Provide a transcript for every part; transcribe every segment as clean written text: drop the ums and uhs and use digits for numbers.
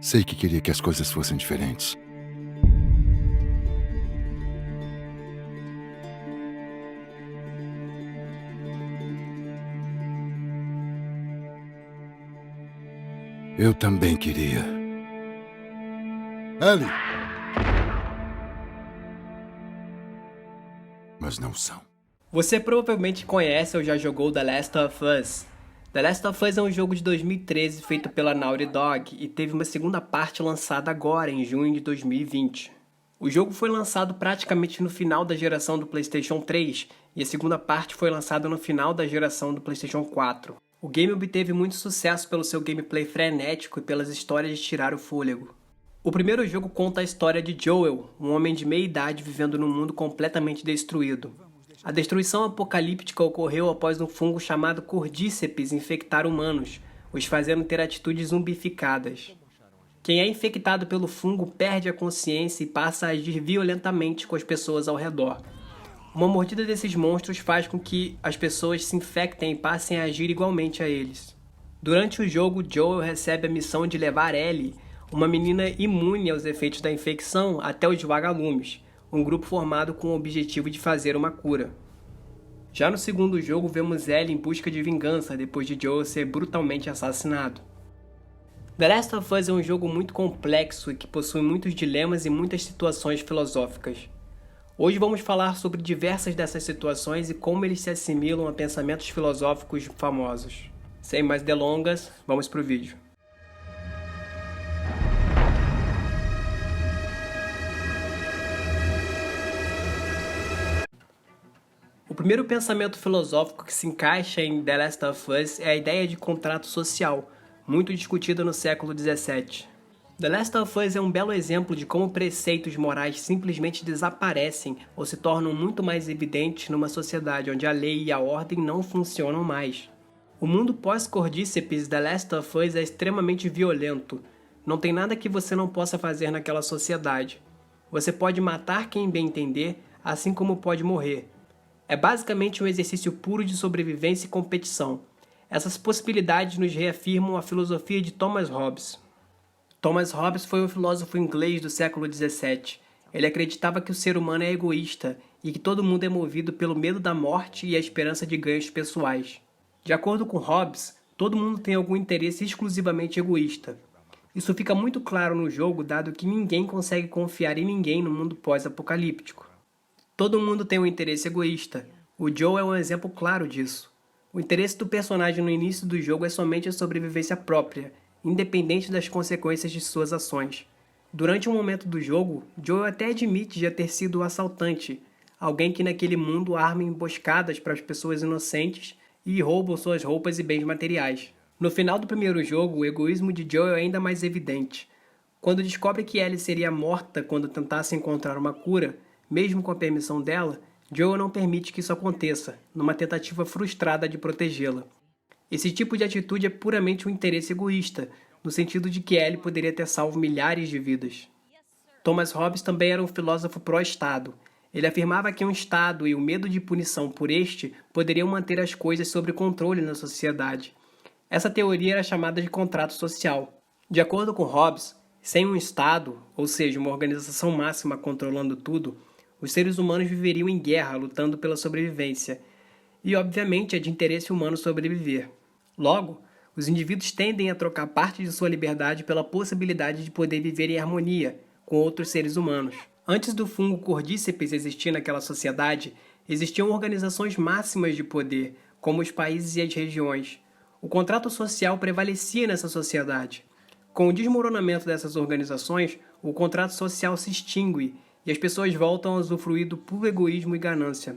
Sei que queria que as coisas fossem diferentes. Eu também queria. Ellie! Mas não são. Você provavelmente conhece ou já jogou The Last of Us. The Last of Us é um jogo de 2013 feito pela Naughty Dog e teve uma segunda parte lançada agora, em junho de 2020. O jogo foi lançado praticamente no final da geração do PlayStation 3 e a segunda parte foi lançada no final da geração do PlayStation 4. O game obteve muito sucesso pelo seu gameplay frenético e pelas histórias de tirar o fôlego. O primeiro jogo conta a história de Joel, um homem de meia idade vivendo num mundo completamente destruído. A destruição apocalíptica ocorreu após um fungo chamado Cordíceps infectar humanos, os fazendo ter atitudes zumbificadas. Quem é infectado pelo fungo perde a consciência e passa a agir violentamente com as pessoas ao redor. Uma mordida desses monstros faz com que as pessoas se infectem e passem a agir igualmente a eles. Durante o jogo, Joel recebe a missão de levar Ellie, uma menina imune aos efeitos da infecção, até os Vagalumes, um grupo formado com o objetivo de fazer uma cura. Já no segundo jogo, vemos Ellie em busca de vingança depois de Joel ser brutalmente assassinado. The Last of Us é um jogo muito complexo e que possui muitos dilemas e muitas situações filosóficas. Hoje vamos falar sobre diversas dessas situações e como eles se assimilam a pensamentos filosóficos famosos. Sem mais delongas, vamos pro vídeo. O primeiro pensamento filosófico que se encaixa em The Last of Us é a ideia de contrato social, muito discutida no século XVII. The Last of Us é um belo exemplo de como preceitos morais simplesmente desaparecem ou se tornam muito mais evidentes numa sociedade onde a lei e a ordem não funcionam mais. O mundo pós-Cordíceps The Last of Us é extremamente violento. Não tem nada que você não possa fazer naquela sociedade. Você pode matar quem bem entender, assim como pode morrer. É basicamente um exercício puro de sobrevivência e competição. Essas possibilidades nos reafirmam a filosofia de Thomas Hobbes. Thomas Hobbes foi um filósofo inglês do século XVII. Ele acreditava que o ser humano é egoísta e que todo mundo é movido pelo medo da morte e a esperança de ganhos pessoais. De acordo com Hobbes, todo mundo tem algum interesse exclusivamente egoísta. Isso fica muito claro no jogo, dado que ninguém consegue confiar em ninguém no mundo pós-apocalíptico. Todo mundo tem um interesse egoísta. O Joe é um exemplo claro disso. O interesse do personagem no início do jogo é somente a sobrevivência própria, independente das consequências de suas ações. Durante um momento do jogo, Joe até admite já ter sido o assaltante, alguém que naquele mundo arma emboscadas para as pessoas inocentes e roubam suas roupas e bens materiais. No final do primeiro jogo, o egoísmo de Joe é ainda mais evidente. Quando descobre que Ellie seria morta quando tentasse encontrar uma cura, mesmo com a permissão dela, Joel não permite que isso aconteça, numa tentativa frustrada de protegê-la. Esse tipo de atitude é puramente um interesse egoísta, no sentido de que Ellie poderia ter salvo milhares de vidas. Thomas Hobbes também era um filósofo pró-Estado. Ele afirmava que um Estado e o medo de punição por este poderiam manter as coisas sob controle na sociedade. Essa teoria era chamada de contrato social. De acordo com Hobbes, sem um Estado, ou seja, uma organização máxima controlando tudo, os seres humanos viveriam em guerra, lutando pela sobrevivência. E, obviamente, é de interesse humano sobreviver. Logo, os indivíduos tendem a trocar parte de sua liberdade pela possibilidade de poder viver em harmonia com outros seres humanos. Antes do fungo Cordíceps existir naquela sociedade, existiam organizações máximas de poder, como os países e as regiões. O contrato social prevalecia nessa sociedade. Com o desmoronamento dessas organizações, o contrato social se extingue e as pessoas voltam a usufruir do puro egoísmo e ganância.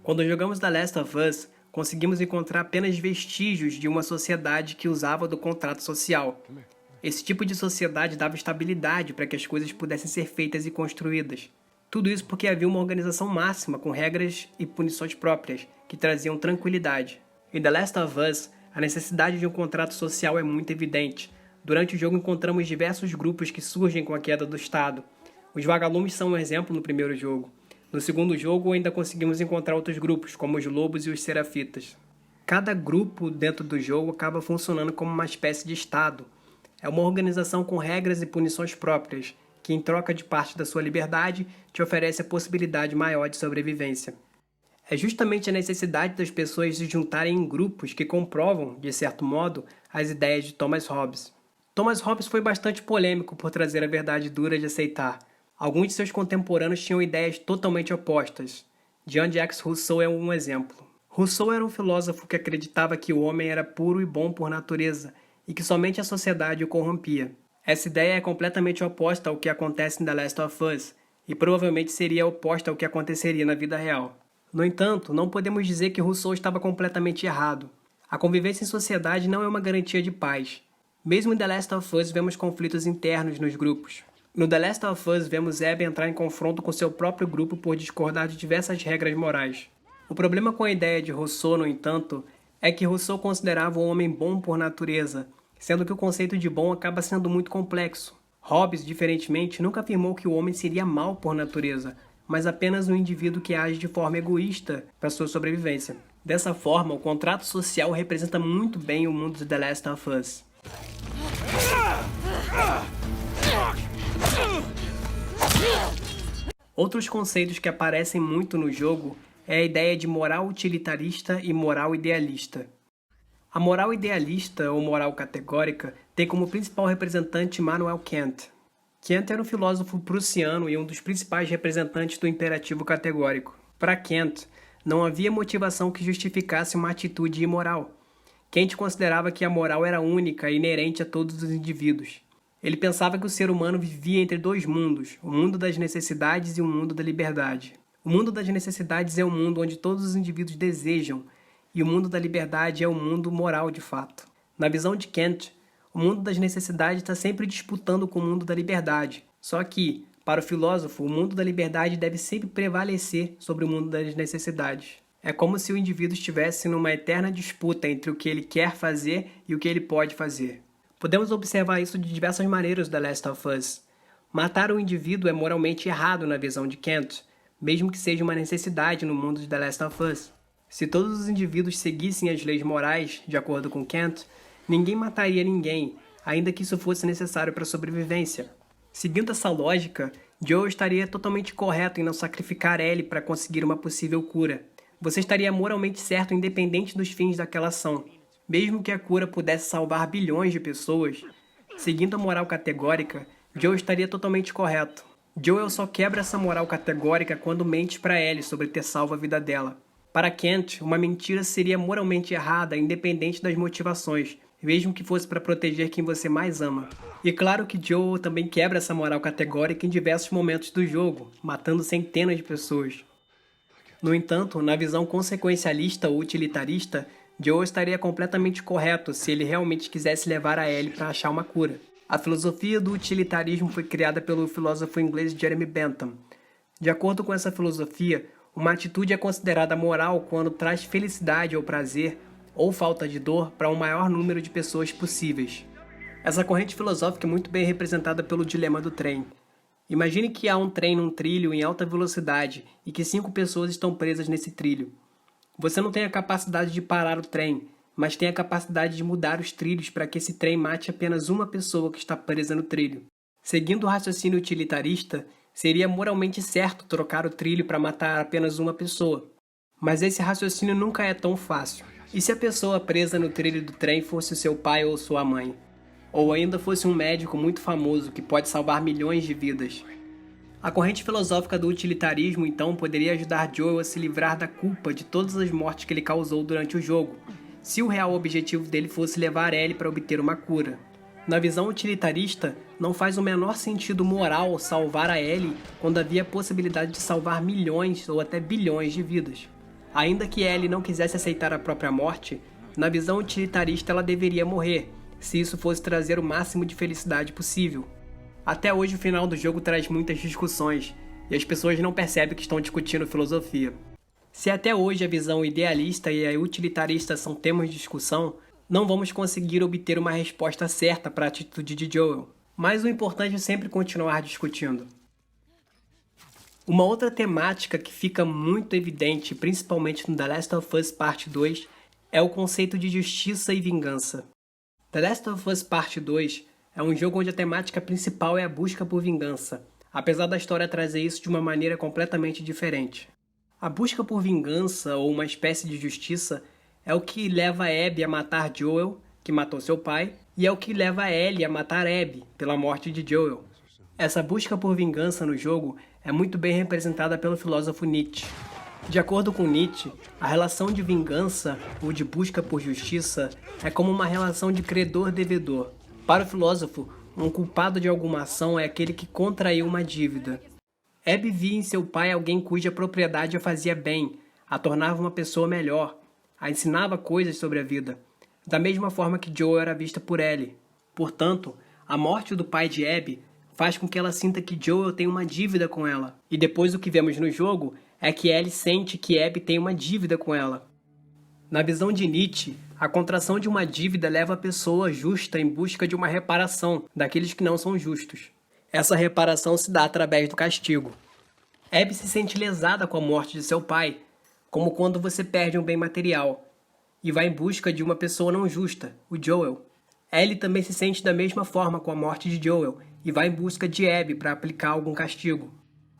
Quando jogamos The Last of Us, conseguimos encontrar apenas vestígios de uma sociedade que usava do contrato social. Esse tipo de sociedade dava estabilidade para que as coisas pudessem ser feitas e construídas. Tudo isso porque havia uma organização máxima com regras e punições próprias, que traziam tranquilidade. Em The Last of Us, a necessidade de um contrato social é muito evidente. Durante o jogo encontramos diversos grupos que surgem com a queda do Estado. Os Vagalumes são um exemplo no primeiro jogo. No segundo jogo ainda conseguimos encontrar outros grupos, como os Lobos e os Serafitas. Cada grupo dentro do jogo acaba funcionando como uma espécie de Estado. é uma organização com regras e punições próprias, que em troca de parte da sua liberdade, te oferece a possibilidade maior de sobrevivência. É justamente a necessidade das pessoas se juntarem em grupos que comprovam, de certo modo, as ideias de Thomas Hobbes. Thomas Hobbes foi bastante polêmico por trazer a verdade dura de aceitar. Alguns de seus contemporâneos tinham ideias totalmente opostas. Jean-Jacques Rousseau é um exemplo. Rousseau era um filósofo que acreditava que o homem era puro e bom por natureza e que somente a sociedade o corrompia. Essa ideia é completamente oposta ao que acontece em The Last of Us e provavelmente seria oposta ao que aconteceria na vida real. No entanto, não podemos dizer que Rousseau estava completamente errado. A convivência em sociedade não é uma garantia de paz. Mesmo em The Last of Us vemos conflitos internos nos grupos. No The Last of Us vemos Abby entrar em confronto com seu próprio grupo por discordar de diversas regras morais. O problema com a ideia de Rousseau, no entanto, é que Rousseau considerava o homem bom por natureza, sendo que o conceito de bom acaba sendo muito complexo. Hobbes, diferentemente, nunca afirmou que o homem seria mau por natureza, mas apenas um indivíduo que age de forma egoísta para sua sobrevivência. Dessa forma, o contrato social representa muito bem o mundo de The Last of Us. Outros conceitos que aparecem muito no jogo é a ideia de moral utilitarista e moral idealista. A moral idealista, ou moral categórica, tem como principal representante Immanuel Kant. Kant era um filósofo prussiano e um dos principais representantes do imperativo categórico. Para Kant, não havia motivação que justificasse uma atitude imoral. Kant considerava que a moral era única e inerente a todos os indivíduos. Ele pensava que o ser humano vivia entre dois mundos, o mundo das necessidades e o mundo da liberdade. O mundo das necessidades é o mundo onde todos os indivíduos desejam, e o mundo da liberdade é o mundo moral de fato. Na visão de Kant, o mundo das necessidades está sempre disputando com o mundo da liberdade. Só que, para o filósofo, o mundo da liberdade deve sempre prevalecer sobre o mundo das necessidades. É como se o indivíduo estivesse numa eterna disputa entre o que ele quer fazer e o que ele pode fazer. Podemos observar isso de diversas maneiras no The Last of Us. Matar um indivíduo é moralmente errado na visão de Kant, mesmo que seja uma necessidade no mundo de The Last of Us. Se todos os indivíduos seguissem as leis morais, de acordo com Kant, ninguém mataria ninguém, ainda que isso fosse necessário para a sobrevivência. Seguindo essa lógica, Joel estaria totalmente correto em não sacrificar Ellie para conseguir uma possível cura. Você estaria moralmente certo independente dos fins daquela ação. Mesmo que a cura pudesse salvar bilhões de pessoas, seguindo a moral categórica, Joel estaria totalmente correto. Joel só quebra essa moral categórica quando mente para Ellie sobre ter salvo a vida dela. Para Kant, uma mentira seria moralmente errada independente das motivações, mesmo que fosse para proteger quem você mais ama. E claro que Joel também quebra essa moral categórica em diversos momentos do jogo, matando centenas de pessoas. No entanto, na visão consequencialista ou utilitarista, Joel estaria completamente correto se ele realmente quisesse levar a Ellie para achar uma cura. A filosofia do utilitarismo foi criada pelo filósofo inglês Jeremy Bentham. De acordo com essa filosofia, uma atitude é considerada moral quando traz felicidade ou prazer, ou falta de dor, para o maior número de pessoas possíveis. Essa corrente filosófica é muito bem representada pelo dilema do trem. Imagine que há um trem num trilho em alta velocidade e que 5 pessoas estão presas nesse trilho. Você não tem a capacidade de parar o trem, mas tem a capacidade de mudar os trilhos para que esse trem mate apenas uma pessoa que está presa no trilho. Seguindo o raciocínio utilitarista, seria moralmente certo trocar o trilho para matar apenas uma pessoa. Mas esse raciocínio nunca é tão fácil. E se a pessoa presa no trilho do trem fosse o seu pai ou sua mãe? Ou ainda fosse um médico muito famoso que pode salvar milhões de vidas? A corrente filosófica do utilitarismo, então, poderia ajudar Joel a se livrar da culpa de todas as mortes que ele causou durante o jogo, se o real objetivo dele fosse levar Ellie para obter uma cura. Na visão utilitarista, não faz o menor sentido moral salvar a Ellie quando havia a possibilidade de salvar milhões ou até bilhões de vidas. Ainda que Ellie não quisesse aceitar a própria morte, na visão utilitarista ela deveria morrer, se isso fosse trazer o máximo de felicidade possível. Até hoje o final do jogo traz muitas discussões, e as pessoas não percebem que estão discutindo filosofia. Se até hoje a visão idealista e a utilitarista são temas de discussão, não vamos conseguir obter uma resposta certa para a atitude de Joel. Mas o importante é sempre continuar discutindo. Uma outra temática que fica muito evidente, principalmente no The Last of Us Parte 2, é o conceito de justiça e vingança. The Last of Us Parte 2 é um jogo onde a temática principal é a busca por vingança, apesar da história trazer isso de uma maneira completamente diferente. A busca por vingança, ou uma espécie de justiça, é o que leva Abby a matar Joel, que matou seu pai, e é o que leva Ellie a matar Abby, pela morte de Joel. Essa busca por vingança no jogo é muito bem representada pelo filósofo Nietzsche. De acordo com Nietzsche, a relação de vingança ou de busca por justiça é como uma relação de credor-devedor. Para o filósofo, um culpado de alguma ação é aquele que contraiu uma dívida. Abby via em seu pai alguém cuja propriedade a fazia bem, a tornava uma pessoa melhor, a ensinava coisas sobre a vida, da mesma forma que Joel era vista por Ellie. Portanto, a morte do pai de Abby faz com que ela sinta que Joel tem uma dívida com ela. E depois o que vemos no jogo é que Ellie sente que Abby tem uma dívida com ela. Na visão de Nietzsche, a contração de uma dívida leva a pessoa justa em busca de uma reparação daqueles que não são justos. Essa reparação se dá através do castigo. Abby se sente lesada com a morte de seu pai, como quando você perde um bem material, e vai em busca de uma pessoa não justa, o Joel. Ellie também se sente da mesma forma com a morte de Joel, e vai em busca de Abby para aplicar algum castigo.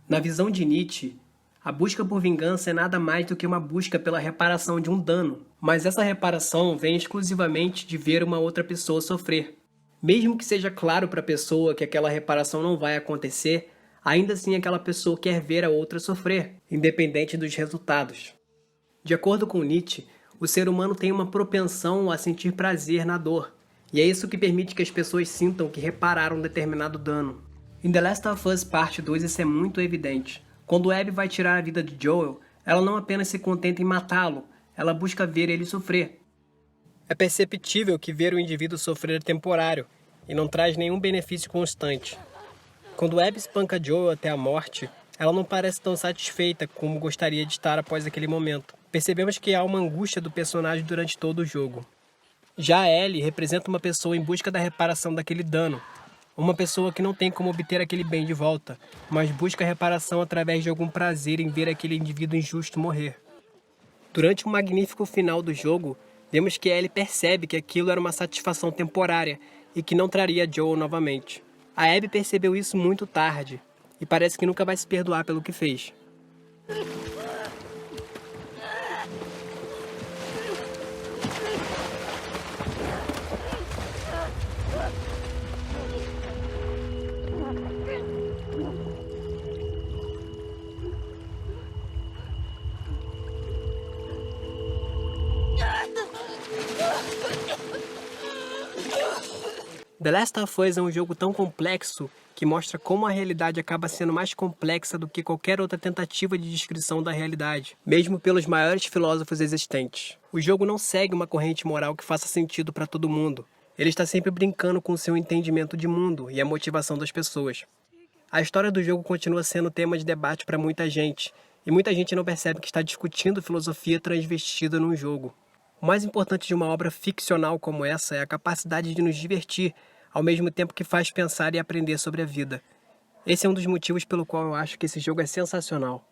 Na visão de Nietzsche, a busca por vingança é nada mais do que uma busca pela reparação de um dano, mas essa reparação vem exclusivamente de ver uma outra pessoa sofrer. Mesmo que seja claro para a pessoa que aquela reparação não vai acontecer, ainda assim aquela pessoa quer ver a outra sofrer, independente dos resultados. De acordo com Nietzsche, o ser humano tem uma propensão a sentir prazer na dor, e é isso que permite que as pessoas sintam que repararam um determinado dano. Em The Last of Us Parte 2 isso é muito evidente. Quando Abby vai tirar a vida de Joel, ela não apenas se contenta em matá-lo, ela busca ver ele sofrer. É perceptível que ver o indivíduo sofrer é temporário, e não traz nenhum benefício constante. Quando Abby espanca Joel até a morte, ela não parece tão satisfeita como gostaria de estar após aquele momento. Percebemos que há uma angústia do personagem durante todo o jogo. Já Ellie representa uma pessoa em busca da reparação daquele dano. Uma pessoa que não tem como obter aquele bem de volta, mas busca a reparação através de algum prazer em ver aquele indivíduo injusto morrer. Durante o magnífico final do jogo, vemos que Ellie percebe que aquilo era uma satisfação temporária e que não traria Joel novamente. A Abby percebeu isso muito tarde, e parece que nunca vai se perdoar pelo que fez. The Last of Us é um jogo tão complexo que mostra como a realidade acaba sendo mais complexa do que qualquer outra tentativa de descrição da realidade, mesmo pelos maiores filósofos existentes. O jogo não segue uma corrente moral que faça sentido para todo mundo. Ele está sempre brincando com o seu entendimento de mundo e a motivação das pessoas. A história do jogo continua sendo tema de debate para muita gente, e muita gente não percebe que está discutindo filosofia transvestida num jogo. O mais importante de uma obra ficcional como essa é a capacidade de nos divertir, ao mesmo tempo que faz pensar e aprender sobre a vida. Esse é um dos motivos pelo qual eu acho que esse jogo é sensacional.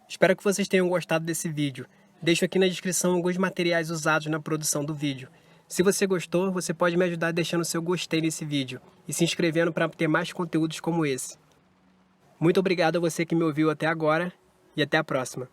Espero que vocês tenham gostado desse vídeo. Deixo aqui na descrição alguns materiais usados na produção do vídeo. Se você gostou, você pode me ajudar deixando seu gostei nesse vídeo e se inscrevendo para ter mais conteúdos como esse. Muito obrigado a você que me ouviu até agora e até a próxima.